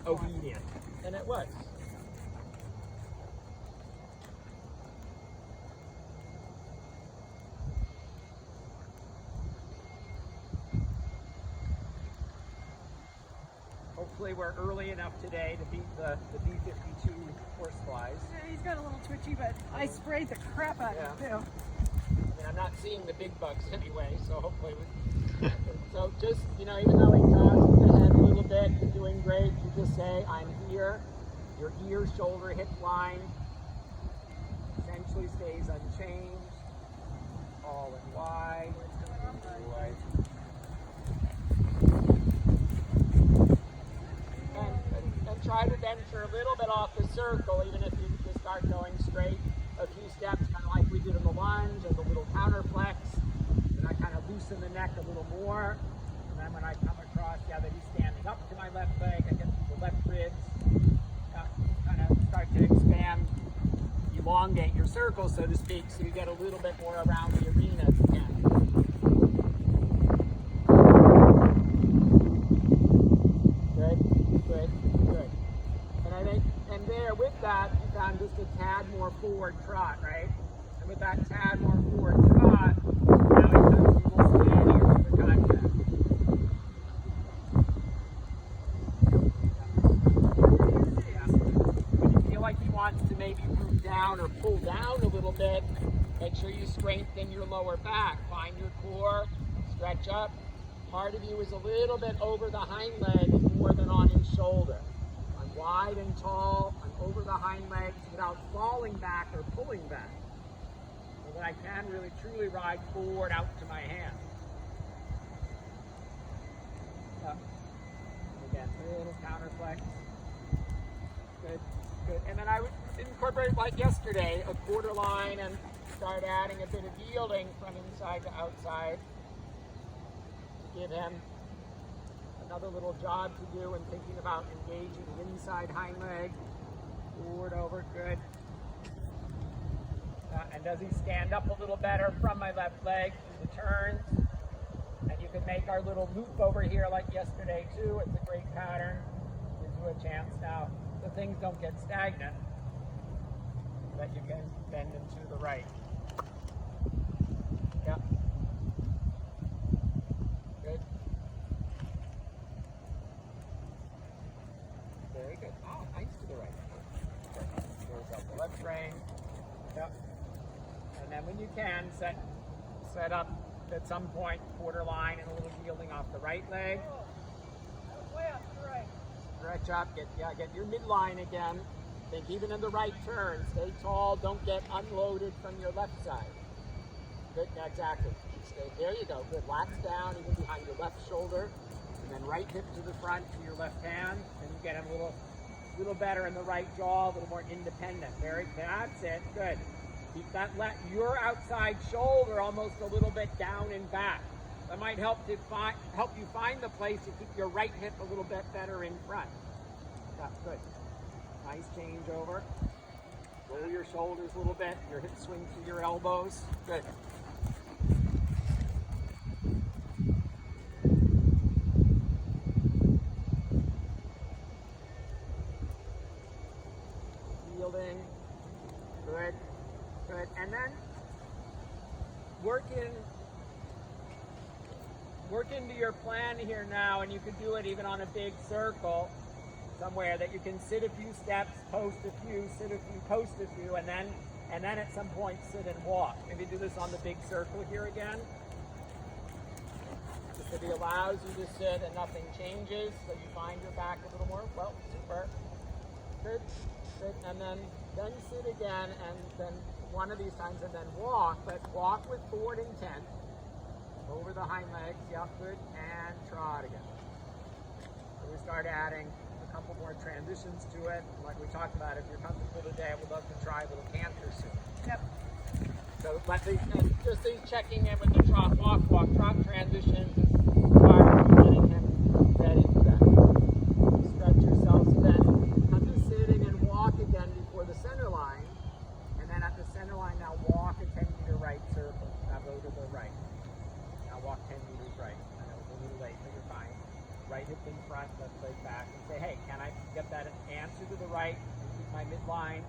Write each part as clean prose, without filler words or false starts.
obedient. And it was. Hopefully we're early enough today to beat the B-52 horseflies. Yeah, he's got a little twitchy, but I sprayed the crap out of him too. I mean, I'm not seeing the big bugs anyway, so hopefully so just, you know, even though he jogs ahead a little bit, you're doing great. You just say, I'm here. Your ear, shoulder, hip line essentially stays unchanged. All in wide. And try to venture a little bit off the circle, even if you just start going straight a few steps, kind of like we did in the lunge and the little counter flex. Then I kind of loosen the neck a little more. And then when I come across, that he's standing up to my left leg, I get the left ribs, kind of start to expand, elongate your circle, so to speak, so you get a little bit more around the arena if you can. Good. And I think, and there with that, you found just a tad more forward trot, right? And with that tad more forward trot, now it comes a little steadier to the contact. Yeah. When you feel like he wants to maybe root down or pull down a little bit, make sure you strengthen your lower back. Find your core, stretch up. Part of you is a little bit over the hind leg more than on his shoulder. I'm wide and tall, I'm over the hind legs without falling back or pulling back. So that I can really truly ride forward out to my hand. Up. Again, a little counter flex. Good. And then I would incorporate, like yesterday, a quarter line and start adding a bit of yielding from inside to outside. Give him another little job to do and thinking about engaging the inside hind leg. Forward, over, good. And does he stand up a little better from my left leg through the turns? And you can make our little loop over here like yesterday too. It's a great pattern. Gives you a chance now so things don't get stagnant, that you can bend them to the right. Yep. Good. Very good. Oh, nice to the right. Okay. There's up the left rein. Yep. And then when you can, set up at some point quarter line and a little yielding off the right leg. Way up the right. Stretch up. Get your midline again. Think even in the right turn. Stay tall. Don't get unloaded from your left side. Good. Exactly. Stay. There you go. Good. Lats down, even behind your left shoulder, and then right hip to the front to your left hand, and you get him a little better in the right jaw, a little more independent. Very. That's it. Good. Keep that your outside shoulder almost a little bit down and back. That might help you find the place to keep your right hip a little bit better in front. That's good. Nice change over. Roll your shoulders a little bit. Your hips swing to your elbows. Good. Yielding. Good. Good. And then work into your plan here now, and you could do it even on a big circle somewhere that you can sit a few steps, post a few, sit a few, post a few, and then at some point sit and walk. Maybe do this on the big circle here again. Just if he allows you to sit and nothing changes, so you find your back a little more. Well, super. Good. Good. And then sit again, and then one of these times, and then walk, but walk with forward intent. Over the hind legs, yeah, good, and trot again. So we start adding a couple more transitions to it. Like we talked about, if you're comfortable today, I would love to try a little canter soon. Yep. So just these checking in with the trot, walk, trot transitions, prior to getting him ready for that. Stretch yourself, so then come to sitting and walk again before the center line, and then at the center line now walk a 10-meter right circle. Now go to the right. Now walk 10 meters right. I know it's a little late, but you're fine. right hip in front, left leg back, and say, hey, can I get that answer to the right and keep my midline?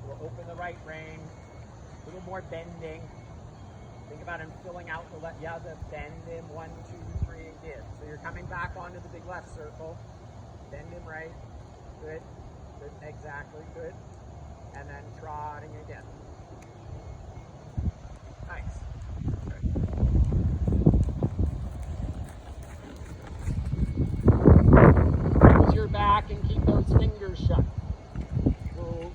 We'll open the right rein, a little more bending. Think about him filling out the left, yeah, the bend him, 1, 2, 3, and give. So you're coming back onto the big left circle, bend him right, good, good, exactly, good. And then trotting again. Nice. Close your back and keep those fingers shut. Ooh.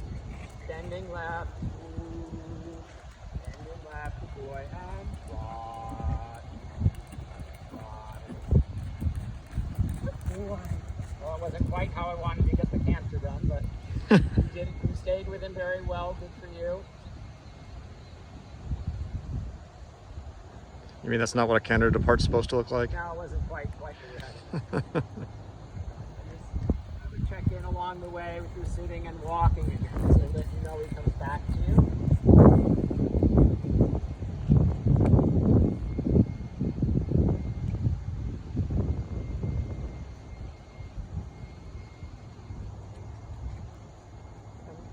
Bending left. Ooh. Bending left. Good boy. And trot. Trot. Good boy. Well, it wasn't quite how I wanted to get the canter done, but you stayed with him very well. Good for you. You mean that's not what a canter depart's supposed to look like? No, it wasn't quite what you had. Just check in along the way with your sitting and walking again, so that you know he comes back to you.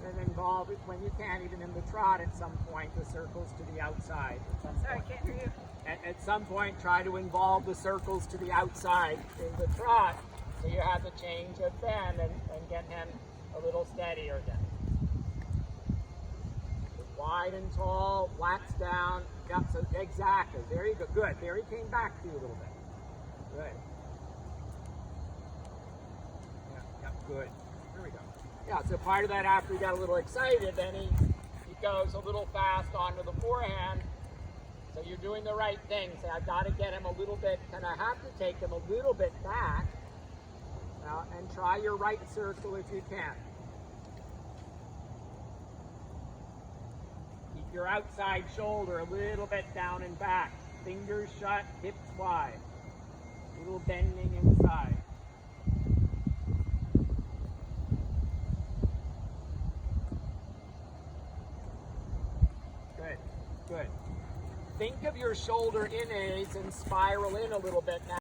And involve it when you can, even in the trot at some point, the circles to the outside. Sorry, I can't hear you. At some point, try to involve the circles to the outside in the trot, so you have the change of bend and get him a little steadier again. Wide and tall, wax down. Yep, so exactly. There you go. Good. There he came back to you a little bit. Good. Yep, good. There we go. Yeah, so part of that, after he got a little excited, then he goes a little fast onto the forehand. So you're doing the right thing. Say, I've got to get him a little bit, and I have to take him a little bit back. And try your right circle if you can. Keep your outside shoulder a little bit down and back. Fingers shut, hips wide. A little bending inside. Good, good. Think of your shoulder in A's and spiral in a little bit now.